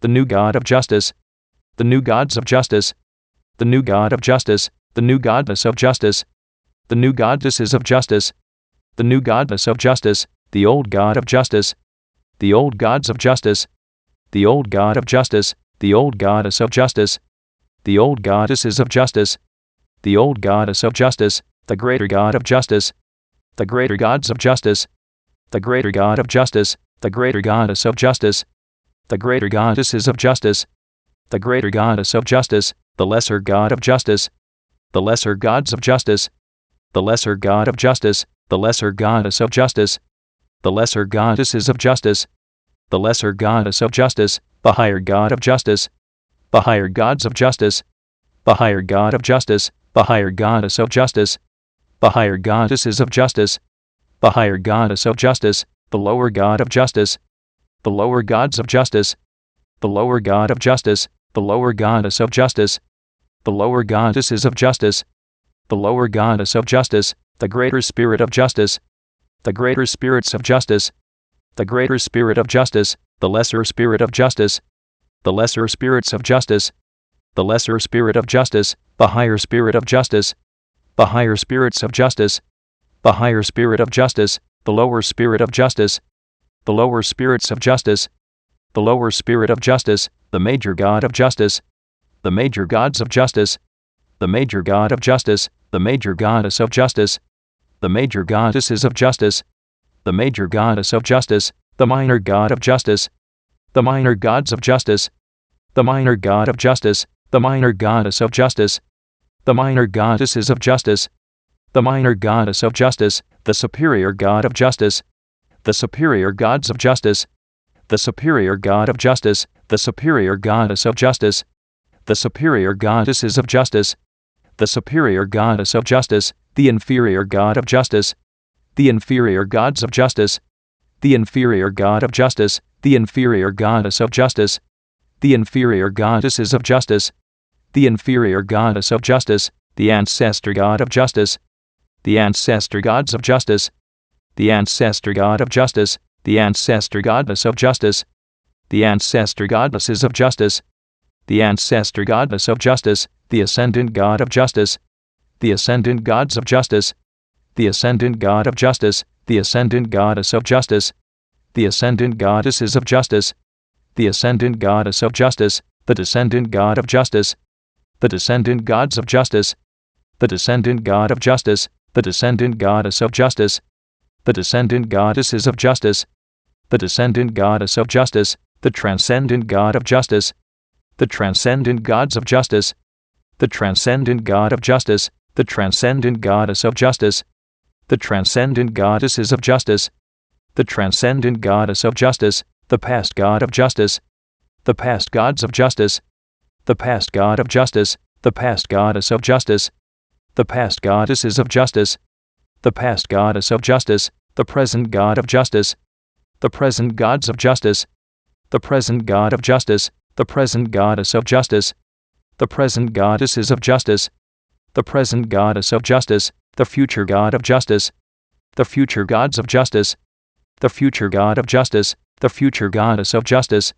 the new God of justice, the new gods of justice, the new God of justice, the new goddess of justice, the new goddesses of justice, the new goddess of justice, the old God of justice, the old gods of justice, the old God of justice, the old goddess of justice, the old goddesses of justice, the old goddess of justice, the greater God of justice, the greater gods of justice, the greater God of justice, the greater goddess of justice, the greater goddesses of justice, the greater goddess of justice, the lesser God of justice, the lesser gods of justice, the lesser God of justice, the lesser goddess of justice, the lesser goddesses of justice, the lesser goddess of justice, the higher God of justice, the higher gods of justice, the higher God of justice, the higher goddess of justice, the higher goddesses of justice, the higher goddess of justice, the lower God of justice, the lower gods of justice, the lower God of justice, the lower goddess of justice, the lower goddesses of justice, the lower goddess of justice, the greater spirit of justice, the greater spirits of justice, the greater spirit of justice, the lesser spirit of justice, the lesser spirits of justice, the lesser spirit of justice, the higher spirit of justice, the higher spirits of justice, the higher spirit of justice, the lower spirit of justice, the lower spirits of justice, the lower spirit of justice, the major God of justice, the major gods of justice, the major God of justice, the major goddess of justice, the major goddesses of justice, the major goddess of justice, the minor God of justice, the minor gods of justice, the minor God of justice, the minor goddess of justice, the minor goddesses of justice, the minor goddess of justice, the superior God of justice, the superior gods of justice, the superior God of justice, the superior goddess of justice, the superior goddesses of justice, the superior goddess of justice, the inferior God of justice, the inferior gods of justice, the inferior God of justice, the inferior goddess of justice, the inferior goddesses of justice, the inferior goddess of justice, the ancestor God of justice, the ancestor gods of justice, the ancestor God of justice, the ancestor goddess of justice, the ancestor goddesses of justice, the ancestor goddess of justice, the ascendant God of justice, the ascendant gods of justice, the ascendant God of justice, the ascendant goddess of justice, the ascendant goddesses of justice, the ascendant goddess of justice, the descendant God of justice, the descendant gods of justice, the descendant God of justice, the descendant goddess of justice, the descendant goddesses of justice, the descendant goddess of justice, the transcendent God of justice, the transcendent gods of justice, the transcendent God of justice, the transcendent goddess of justice, the transcendent goddesses of justice, the transcendent goddess of justice, the past God of justice, the past gods of justice, the past God of justice, the past goddess of justice, the past goddesses of justice, the past goddess of justice, the present God of justice, the present gods of justice, the present God of justice, the present goddess of justice, the present goddesses of justice, the present goddess of justice, the future God of justice, the future gods of justice, the future God of justice, the future goddess of justice,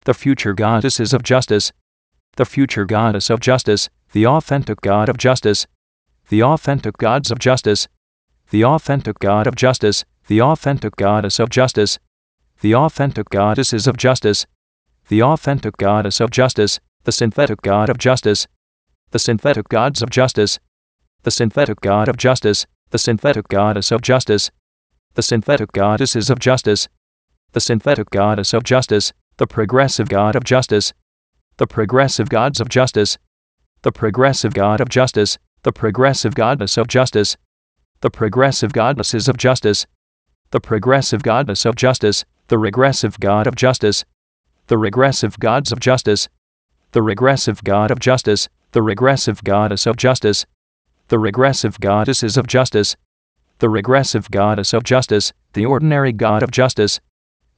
the future goddesses of justice, the future goddess of justice, the authentic God of justice, the authentic gods of justice, the authentic God of justice, the authentic goddess of justice, the authentic goddesses of justice, the authentic goddess of justice, the synthetic God of justice, the synthetic gods of justice, the synthetic God of justice, the synthetic goddess of justice, the synthetic goddesses of justice, the synthetic goddess of justice, the progressive God of justice, the progressive gods of justice, the progressive God of justice, the progressive goddess of justice, the progressive goddesses of justice, the progressive goddess of justice, the regressive God of justice, the regressive gods of justice, the regressive God of justice, the regressive goddess of justice, the regressive goddesses of justice, the regressive goddess of justice, the ordinary God of justice,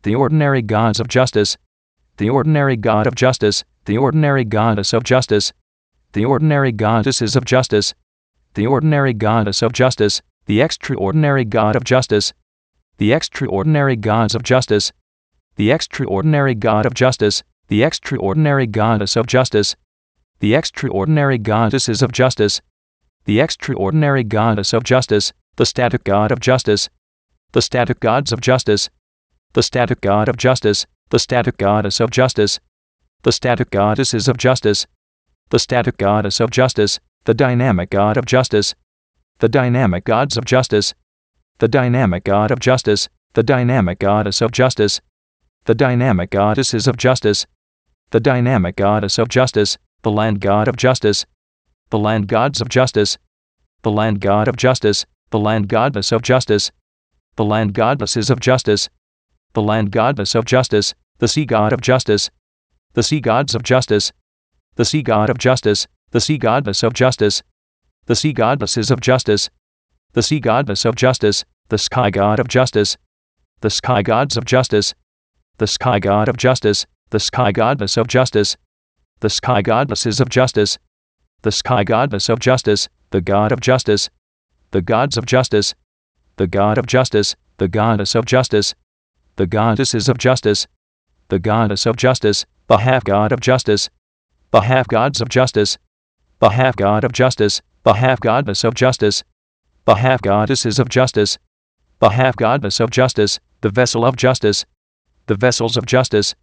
the ordinary gods of justice, the ordinary God of justice, the ordinary goddess of justice, the ordinary goddesses of justice, the ordinary goddess of justice, the extraordinary God of justice, the extraordinary gods of justice, the extraordinary God of justice, the extraordinary goddess of justice, the extraordinary goddesses of justice, the extraordinary goddess of justice, the static god of justice, the static gods of justice, the static god of justice, the static goddess of justice, the static goddesses of justice, the static goddess of justice, the dynamic god of justice, the dynamic gods of justice, the dynamic god of justice, the dynamic goddess of justice, the dynamic goddesses of justice, the dynamic goddess of justice, the land god of justice, the land gods of justice, the land god of justice, the land goddess of justice, the land goddesses of justice, the land goddess of justice, the sea god of justice, the sea gods of justice, the sea god of justice, the sea goddess of justice, the sea goddesses of justice, the sea goddess of justice, the sky god of justice, the sky gods of justice, the sky god of justice, the sky goddess of justice, the sky goddesses of justice, the sky goddess of justice, the god of justice, the gods of justice, the god of justice, the goddess of justice, the goddesses of justice, the goddess of justice, the half god of justice, the half gods of justice, the half god of justice, the half goddess of justice, the half goddesses of justice, the half goddess of justice, the vessel of justice, the vessels of justice,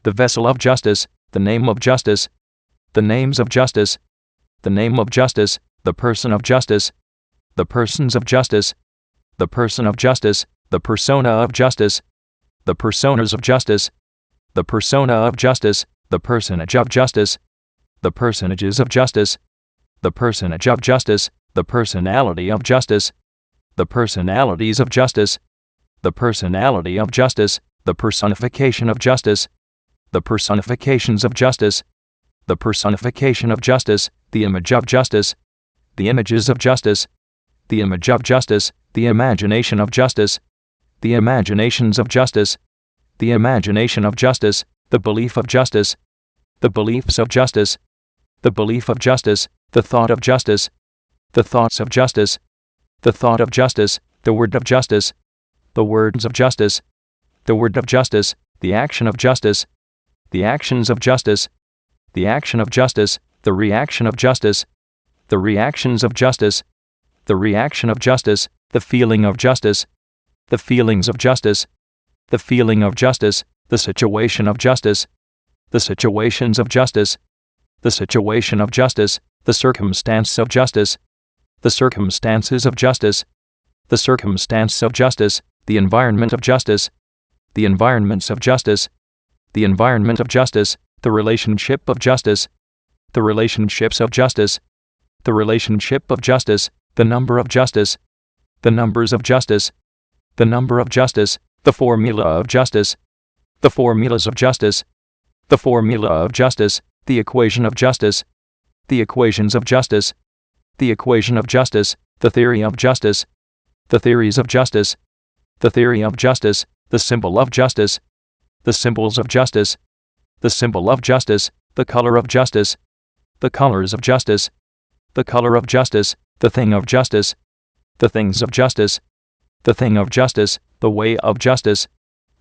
the vessel of justice, the name of justice, the names of justice, the name of justice, the person of justice, the persons of justice, the person of justice, the persona of justice, the personas of justice, the persona of justice, the personage of justice, the personages of justice, the personage of justice, the personality of justice, the personalities of justice, the personality of justice, the personification of justice, the personifications of justice, the personification of justice, the image of justice, the images of justice, the image of justice, the imagination of justice, the imaginations of justice, the imagination of justice, the belief of justice, the beliefs of justice, the belief of justice, the thought of justice, the thoughts of justice, the thought of justice, the word of justice, the words of justice, the word of justice, the action of justice, the actions of justice, the action of justice, the reaction of justice, the reactions of justice, the reaction of justice, the feeling of justice, the feelings of justice, the feeling of justice, the situation of justice, the situations of justice, the situation of justice, the circumstance of justice, the circumstances of justice, the circumstance of justice, the environment of justice, the environments of justice, the environment of justice, the relationship of justice, the relationships of justice, the relationship of justice, the number of justice, the numbers of justice, the number of justice, the formula of justice, the formulas of justice, the formula of justice, the equation of justice, the equations of justice, the equation of justice, the theory of justice, the theories of justice, the theory of justice, the symbol of justice, the symbols of justice, the symbol of justice, the color of justice, the colors of justice, the color of justice, the thing of justice, the things of justice, the thing of justice, the way of justice,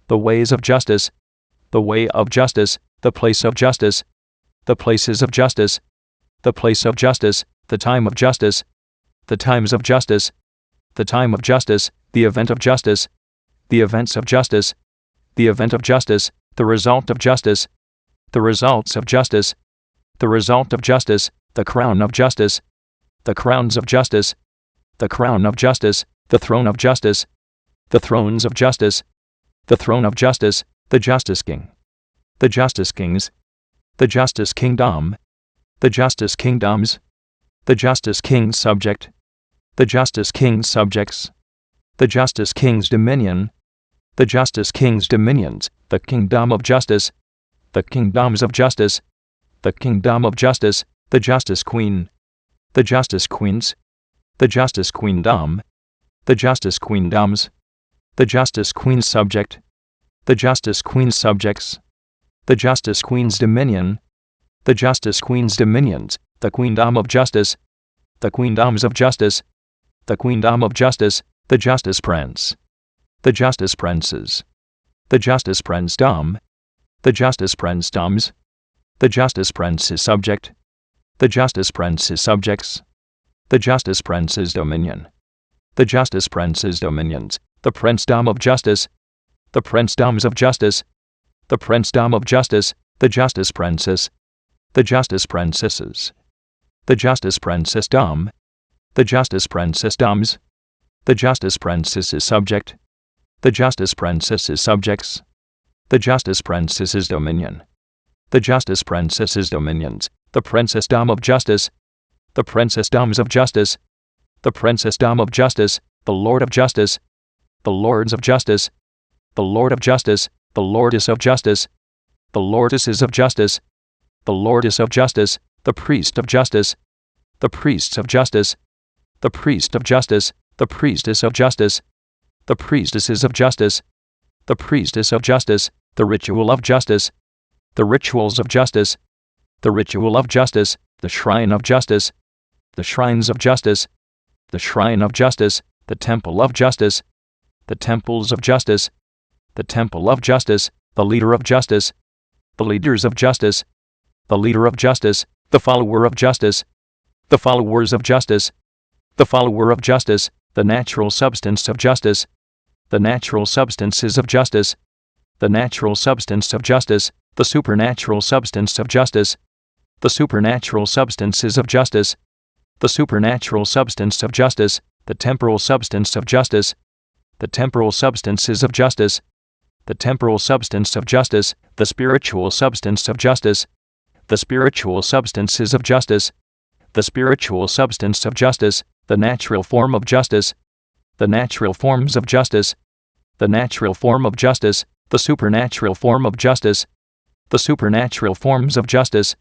the ways of justice, the way of justice, the place of justice, the places of justice, the place of justice, the time of justice, the times of justice, the time of justice, the event of justice, the events of justice, the event of justice, the result of justice, the results of justice, the result of justice, the crown of justice, the crowns of justice, the crown of justice, the throne of justice, the thrones of justice, the throne of justice, the justice king, the justice kings, the justice kingdom, the justice kingdoms, the justice king's subject, the justice king's subjects, the justice king's dominion, the justice king's dominions, the kingdom of justice, the kingdoms of justice, the kingdom of justice, the justice queen, the justice queens, the justice queendom, the justice queendoms, the justice queen's subject, the justice queen's subjects, the justice queen's dominion, the justice queen's dominions, the queendom of justice, the queendoms of justice, the queendom of justice, the justice prince, the justice princes, the justice princedom, The justice prince doms. The justice prince is subject. The justice prince is subjects. The justice prince is dominion. The justice prince is dominions. The princedom of justice. The princedoms of justice. The princedom of justice. The justice princess. The justice princesses. The justice princess dom. The justice princess doms. The justice princess is subject. The justice princess is subjects. The justice princess is dominion. The justice princess is dominions. The princessdom of justice. The princessdoms of justice. The princessdom of justice. The lord of justice. The lords of justice. The lord of justice. The lordess of justice. The lordesses of justice. The lordess of justice. The priest of justice. The priests of justice. The priest of justice. The priestess of justice. The priestesses of justice. The priestess of justice. The ritual of justice. The rituals of justice. The ritual of justice. The shrine of justice. The shrines of justice. The shrine of justice. The temple of justice. The temples of justice. The temple of justice. The leader of justice. The leaders of justice. The leader of justice. The follower of justice. The followers of justice. The follower of justice. The natural substance of justice. The natural substances of justice. The natural substance of justice. The supernatural substance of justice. The supernatural substances of justice. The supernatural substance of justice. The temporal substance of justice. The temporal substances of justice. The temporal substance of justice. The spiritual substance of justice. The spiritual substances of justice. The spiritual substance of justice. The natural form of justice. The natural forms of justice. The natural form of justice. The supernatural form of justice. The supernatural forms of justice.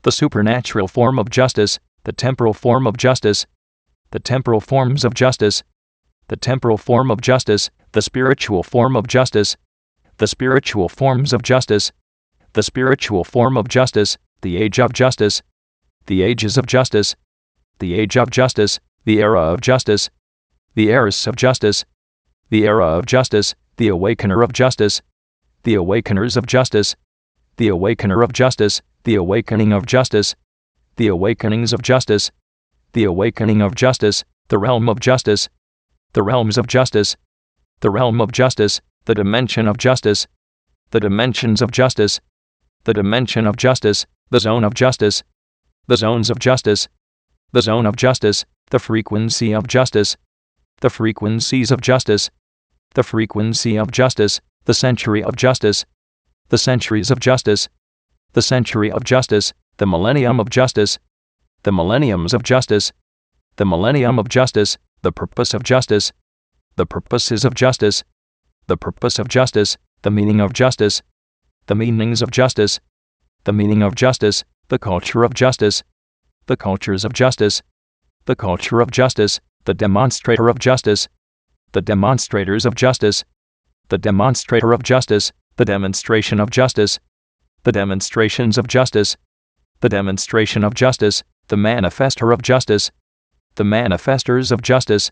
The supernatural form of justice. The temporal form of justice. The temporal forms of justice. The temporal form of justice. The spiritual form of justice. The spiritual forms of justice. The spiritual form of justice. The age of justice. The ages of justice. The age of justice. The era of justice. The heiress of justice. The era of justice. The awakener of justice. The awakeners of justice. The awakener of justice. The awakening of justice. The awakenings of justice. The awakening of justice. The realm of justice. The realms of justice. The realm of justice. The dimension of justice. The dimensions of justice. The dimension of justice. The zone of justice. The zones of justice. The zone of justice. The frequency of justice. The frequencies of justice. The frequency of justice. The century of justice. The centuries of justice. The century of justice. The millennium of justice. The millenniums of justice. The millennium of justice. The purpose of justice. The purposes of justice. The purpose of justice. The meaning of justice. The meanings of justice. The meaning of justice. The culture of justice. The cultures of justice. The culture of justice. The demonstrator of justice. The demonstrators of justice. The demonstrator of justice. The demonstration of justice. The demonstrations of justice. The demonstration of justice. The manifester of justice. The manifestors of justice.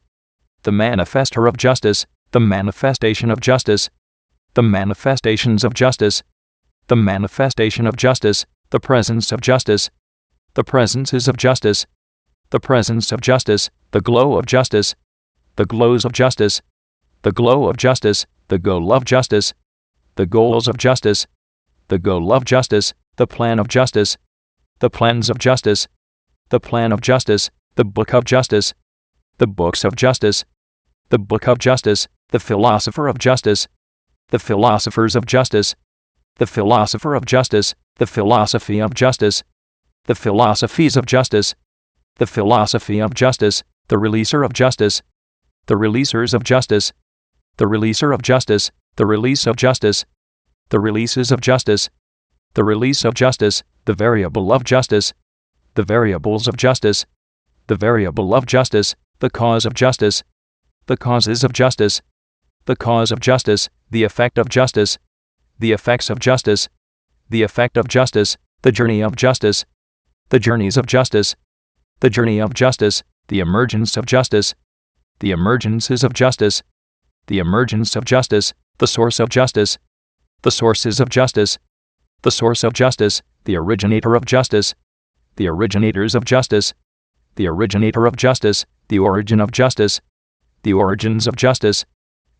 The manifester of justice. The manifestation of justice. The manifestations of justice. The manifestation of justice. The presence of justice. The presences of justice. The presence of justice. The glow of justice. The glows of justice. The glow of justice. The goal of justice. The goals of justice. The goal of justice. The plan of justice. The plans of justice. The plan of justice. The book of justice. The books of justice. The book of justice. The philosopher of justice. The philosophers of justice. The philosopher of justice. The philosophy of justice. The philosophies of justice. The philosophy of justice. The releaser of justice. The releasers of justice. The releaser of justice. The release of justice. The releases of justice. The release of justice. The variable of justice. The variables of justice. The variable of justice. The cause of justice. The causes of justice. The cause of justice. The effect of justice. The effects of justice. The effect of justice. The journey of justice. The journeys of justice. The journey of justice. The emergence of justice. The emergences of justice. The emergence of justice. The source of justice. The sources of justice. the source of justice, the originator of justice, the originators of justice, the originator of justice, the origin of justice, the origins of justice,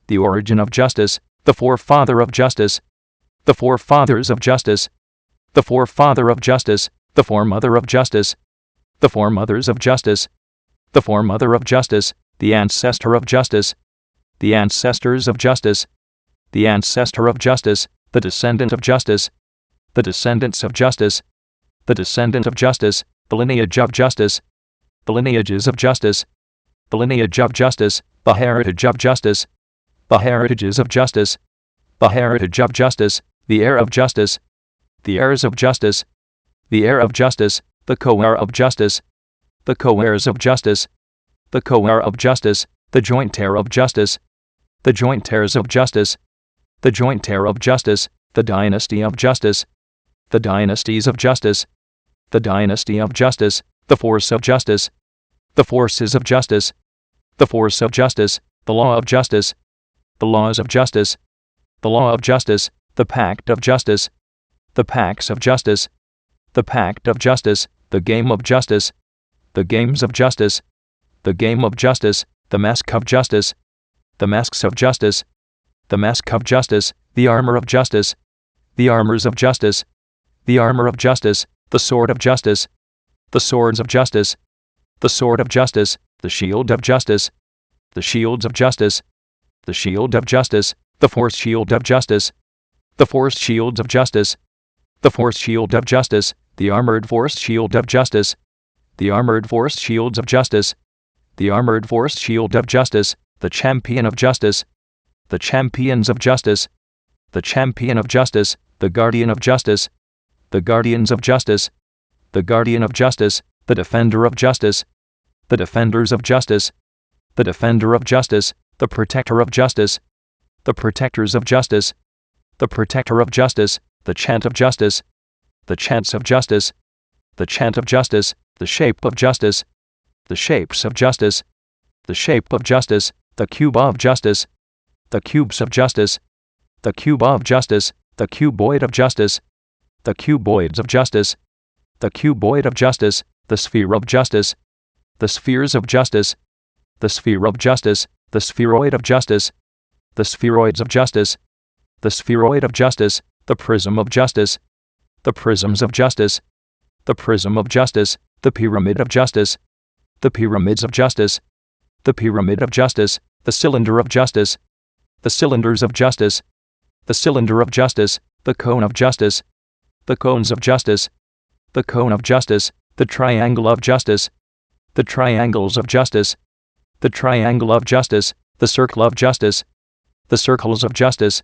the origin of justice, the forefather of justice, the forefathers of justice, the forefather of justice, the foremother of justice, the foremothers of justice, the foremother of justice, the ancestor of justice, the ancestors of justice, the ancestor of justice, the descendant of justice, the descendants of justice, the descendant of justice, the lineage of justice, the lineages of justice, the lineage of justice, the heritage of justice, the heritages of justice, the heritage of justice, the heir of justice, the heirs of justice, the heir of justice, the co-heir of justice, the co-heirs of justice, the co-heir of justice, the joint heir of justice, the joint heirs of justice, the joint heir of justice, the dynasty of justice, the dynasties of justice, the dynasty of justice, the force of justice, the forces of justice, the force of justice, the law of justice, the laws of justice, the law of justice, the pact of justice, the pacts of justice, the pact of justice, the game of justice, the games of justice, the game of justice, the mask of justice, the masks of justice, the mask of justice, the armor of justice, the armors of justice, the armor of justice, the sword of justice, the swords of justice, the sword of justice, the shield of justice, the shields of justice, the shield of justice, the force shield of justice, the force shields of justice, the force shield of justice, the armored force shield of justice, the armored force shields of justice, the armored force shield of justice, the champion of justice, the champions of justice, the champion of justice, the guardian of justice, the guardians of justice, the guardian of justice, the defender of justice, the defenders of justice, the defender of justice, the protector of justice, the protectors of justice, the protector of justice, the chant of justice, the chants of justice, the chant of justice, the shape of justice, the shapes of justice, the shape of justice, the cube of justice, the cubes of justice, the cube of justice, the cuboid of justice, the cuboids of justice, the cuboid of justice, the sphere of justice, the spheres of justice, the sphere of justice, the spheroid of justice, the spheroids of justice, the spheroid of justice, the prism of justice, the prisms of justice, the prism of justice, the pyramid of justice, the pyramids of justice, the pyramid of justice, the cylinder of justice, the cylinders of justice, the cylinder of justice, the cone of justice, the cones of justice, the cone of justice, the triangle of justice, the triangles of justice, the triangle of justice, the circle of justice, the circles of justice,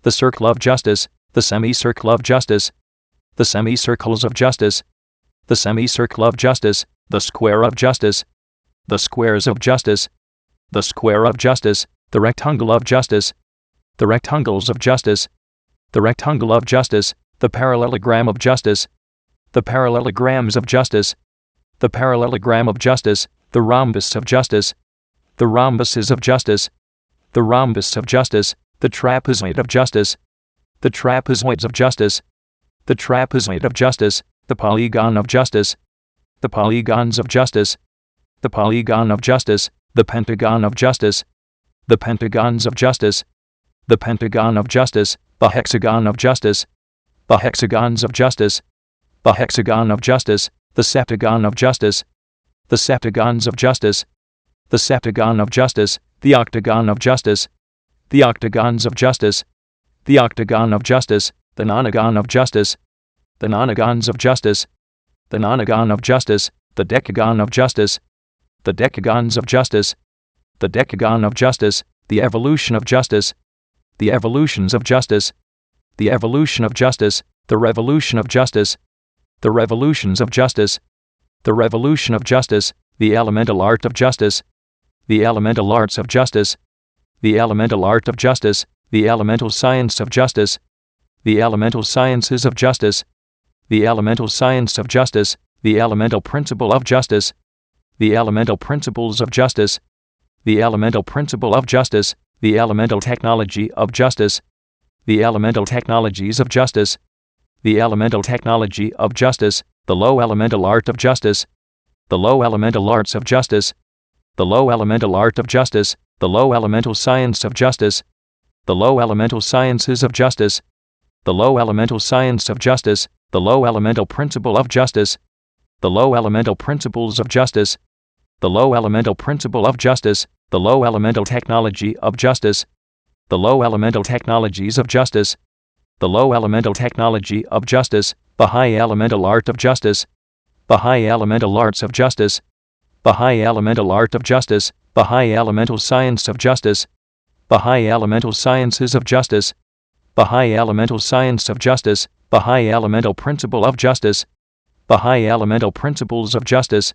the circle of justice, the semicircle of justice, the semicircles of justice, the semicircle of justice, the square of justice, the squares of justice, the square of justice, the rectangle of justice, the rectangles of justice, the rectangle of justice, the parallelogram of justice, the parallelograms of justice, the parallelogram of justice, the rhombus of justice, the rhombuses of justice, the rhombus of justice, the trapezoid of justice, the trapezoids of justice, the trapezoid of justice, the polygon of justice, the polygons of justice, the polygon of justice, the pentagon of justice, the pentagons of justice, the pentagon of justice, the hexagon of justice, the hexagons of justice, the hexagon of justice, the septagon of justice, the septagons of justice, the septagon of justice, the octagon of justice, the octagons of justice, the octagon of justice, the nonagon of justice, the nonagons of justice, the nonagon of justice, the decagon of justice, the decagons of justice, the decagon of justice, the evolution of justice, the evolutions of justice, the evolution of justice, the revolution of justice, the revolutions of justice, the revolution of justice, the elemental art of justice, the elemental arts of justice, the elemental art of justice, the elemental science of justice, the elemental sciences of justice, the elemental science of justice, the elemental principle of justice, the elemental principles of justice, the elemental principle of justice, the elemental technology of justice, the elemental technologies of justice, the elemental technology of justice, the low elemental art of justice, the low elemental arts of justice, the low elemental art of justice, the low elemental science of justice, the low elemental sciences of justice, the low elemental science of justice, the low elemental principle of justice, the low elemental principles of justice, the low elemental principle of justice, the low elemental technology of justice, the low elemental technologies of justice, the low elemental technology of justice, the high elemental art of justice, the high elemental arts of justice, the high elemental art of justice, the high elemental science of justice, the high elemental sciences of justice, the high elemental science of justice, the high elemental principle of justice, the high elemental principles of justice,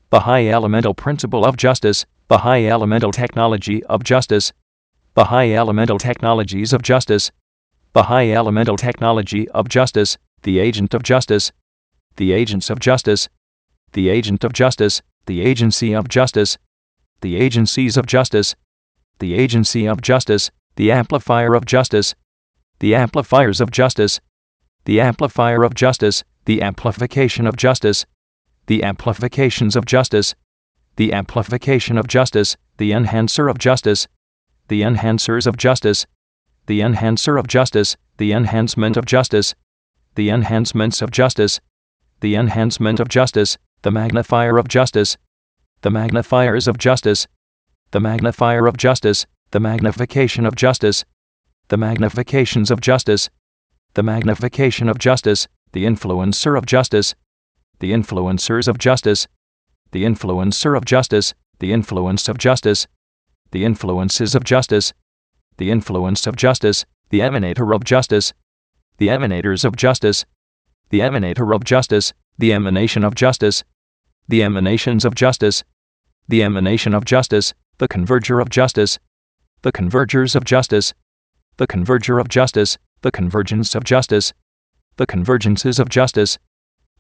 the high elemental principle of justice, the high elemental technology of justice, the high elemental technologies of justice, the high elemental technology of justice, the agent of justice, the agents of justice, the agent of justice, the agency of justice, the agencies of justice, the agency of justice, the amplifier of justice, the amplifiers of justice, the amplifier of justice, the amplification of justice, the amplifications of justice, the amplification of justice, the enhancer of justice, the enhancers of justice, the enhancer of justice, the enhancement of justice, the enhancements of justice, the enhancement of justice, the magnifier of justice, the magnifiers of justice, the magnifier of justice, the magnification of justice, the magnifications of justice, the magnification of justice, the influencer of justice, the influencers of justice, the influencer of justice, the influence of justice, the influences of justice, the influence of justice, the emanator of justice, the emanators of justice, the emanator of justice, the emanation of justice, the emanations of justice, the emanation of justice, the converger of justice, the convergers of justice, the converger of justice, the convergence of justice, the convergences of justice,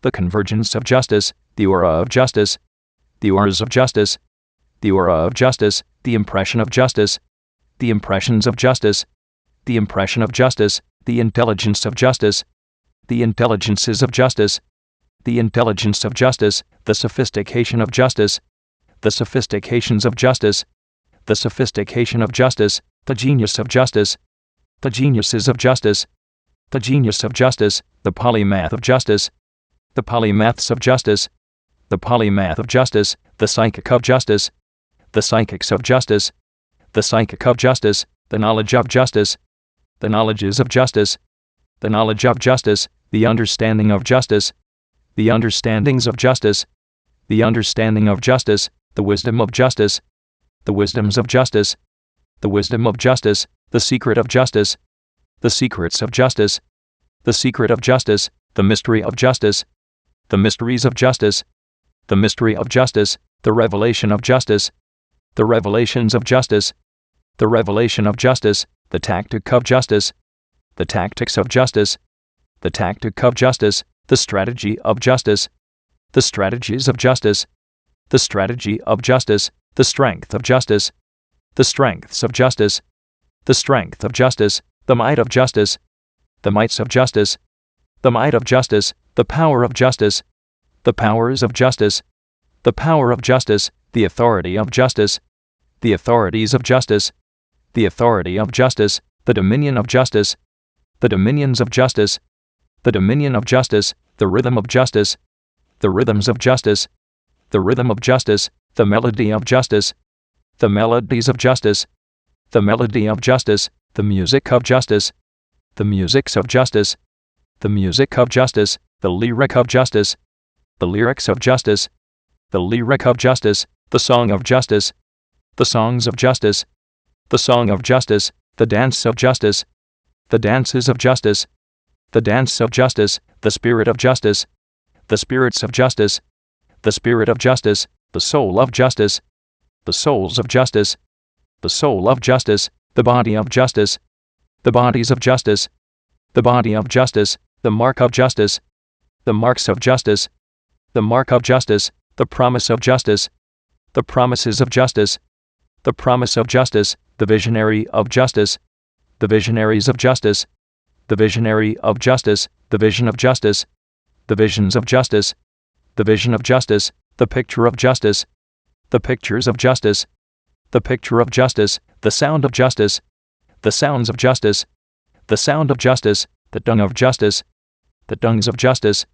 the convergence of justice, the aura of justice, the auras of justice, the aura of justice, the impression of justice, the impressions of justice, the impression of justice, the intelligence of justice, the intelligences of justice, the intelligence of justice, the sophistication of justice, the sophistications of justice, the sophistication of justice, the genius of justice, the geniuses of justice, the genius of justice, the polymath of justice, the polymaths of justice, the polymath of justice, the psychic of justice, the psychics of justice, the psychic of justice, the knowledge of justice, the knowledges of justice, the knowledge of justice, the understanding of justice, the understandings of justice, the understanding of justice, the wisdom of justice, the wisdoms of justice, the wisdom of justice, the secret of justice, the secrets of justice, the secret of justice, the mystery of justice, the mysteries of justice, the mystery of justice, the revelation of justice, the revelations of justice, the revelation of justice, the tactic of justice, the tactics of justice, the tactic of justice, the strategy of justice, the strategies of justice, the strategy of justice, the strength of justice, the strengths of justice, the strength of justice, the might of justice, the mights of justice, the might of justice, the power of justice, the powers of justice, the power of justice, the authority of justice, the authorities of justice, the authority of justice, the dominion of justice, the dominions of justice, the dominion of justice, the rhythm of justice, the rhythms of justice, the rhythm of justice, the melody of justice, the melodies of justice, the melody of justice, the music of justice, the musics of justice, the music of justice, the lyric of justice, the lyrics of justice, the lyric of justice, the song of justice, the songs of justice, the song of justice, the dance of justice, the dances of justice, the dance of justice, the spirit of justice, the spirits of justice, the spirit of justice, the soul of justice, the souls of justice, the soul of justice, the body of justice, the bodies of justice, the body of justice, the mark of justice, the marks of justice, the mark of justice, the promise of justice, the promises of justice, the promise of justice, the visionary of justice, the visionaries of justice, the visionary of justice, the vision of justice, the visions of justice, the vision of justice, the picture of justice, the pictures of justice, the picture of justice, the sound of justice, the sounds of justice, the sound of justice, the dung of justice, the dungs of justice,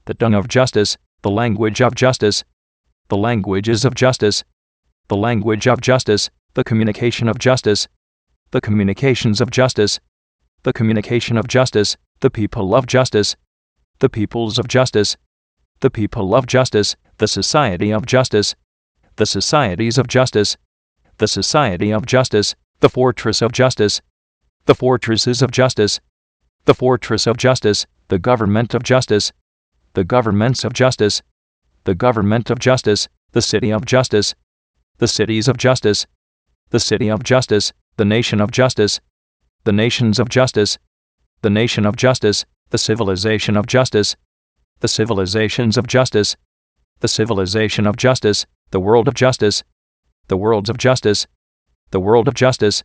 the dung of justice, the language of justice, the languages of justice, the language of justice, the communication of justice, the communications of justice, the communication of justice, the people of justice, the peoples of justice, the people of justice, the society of justice, the societies of justice, the society of justice, the fortress of justice, the fortresses of justice, the fortress of justice, the government of justice, the governments of justice, the government of justice, the city of justice, the cities of justice, the city of justice, the nation of justice, the nations of justice, the nation of justice, the civilization of justice, the civilizations of justice, the civilization of justice, the world of justice, the worlds of justice, the world of justice,